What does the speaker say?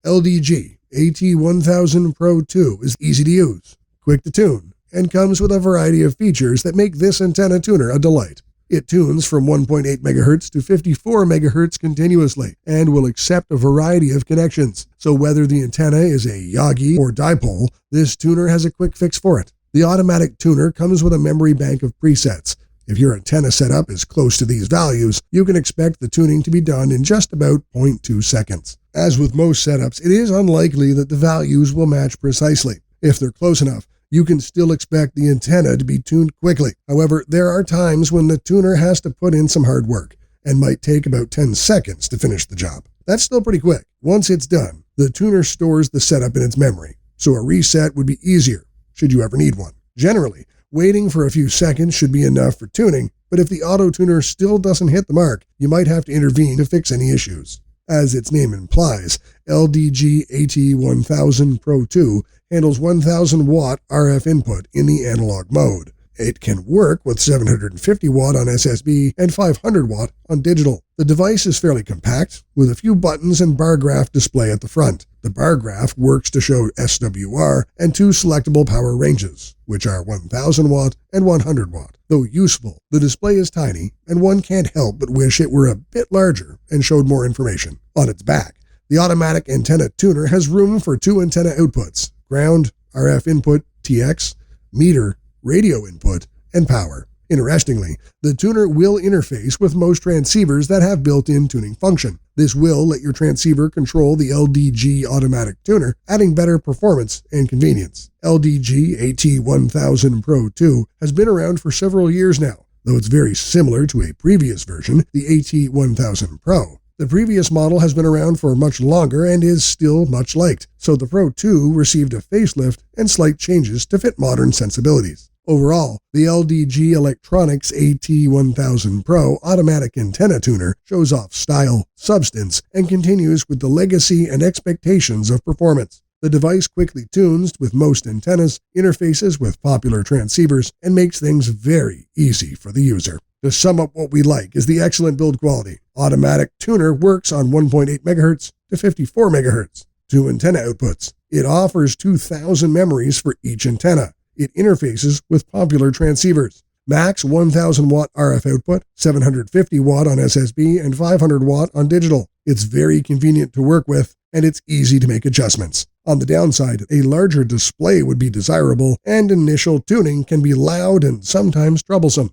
LDG AT-1000ProII is easy to use, quick to tune, and comes with a variety of features that make this antenna tuner a delight. It tunes from 1.8 MHz to 54 MHz continuously and will accept a variety of connections. So whether the antenna is a Yagi or dipole, this tuner has a quick fix for it. The automatic tuner comes with a memory bank of presets. If your antenna setup is close to these values, you can expect the tuning to be done in just about 0.2 seconds. As with most setups, it is unlikely that the values will match precisely. If they're close enough, you can still expect the antenna to be tuned quickly. However, there are times when the tuner has to put in some hard work and might take about 10 seconds to finish the job. That's still pretty quick. Once it's done, the tuner stores the setup in its memory, so a reset would be easier should you ever need one. Generally, waiting for a few seconds should be enough for tuning, but if the auto-tuner still doesn't hit the mark, you might have to intervene to fix any issues. As its name implies, LDG AT-1000ProII handles 1000 watt RF input in the analog mode. It can work with 750 watt on SSB and 500 watt on digital. The device is fairly compact, with a few buttons and bar graph display at the front. The bar graph works to show SWR and two selectable power ranges, which are 1000 watt and 100 watt. Though useful, the display is tiny, and one can't help but wish it were a bit larger and showed more information. On its back, the automatic antenna tuner has room for two antenna outputs: ground, RF input, TX, meter, radio input, and power. Interestingly, the tuner will interface with most transceivers that have built-in tuning function. This will let your transceiver control the LDG automatic tuner, adding better performance and convenience. LDG AT-1000ProII has been around for several years now, though it's very similar to a previous version, the AT-1000 Pro. The previous model has been around for much longer and is still much liked, so the Pro 2 received a facelift and slight changes to fit modern sensibilities. Overall, the LDG Electronics AT-1000ProII automatic antenna tuner shows off style, substance, and continues with the legacy and expectations of performance. The device quickly tunes with most antennas, interfaces with popular transceivers, and makes things very easy for the user. To sum up what we like is the excellent build quality. Automatic tuner works on 1.8 MHz to 54 MHz. Two antenna outputs. It offers 2000 memories for each antenna. It interfaces with popular transceivers. Max 1000 watt RF output, 750 watt on SSB, and 500 watt on digital. It's very convenient to work with, and it's easy to make adjustments. On the downside, a larger display would be desirable, and initial tuning can be loud and sometimes troublesome.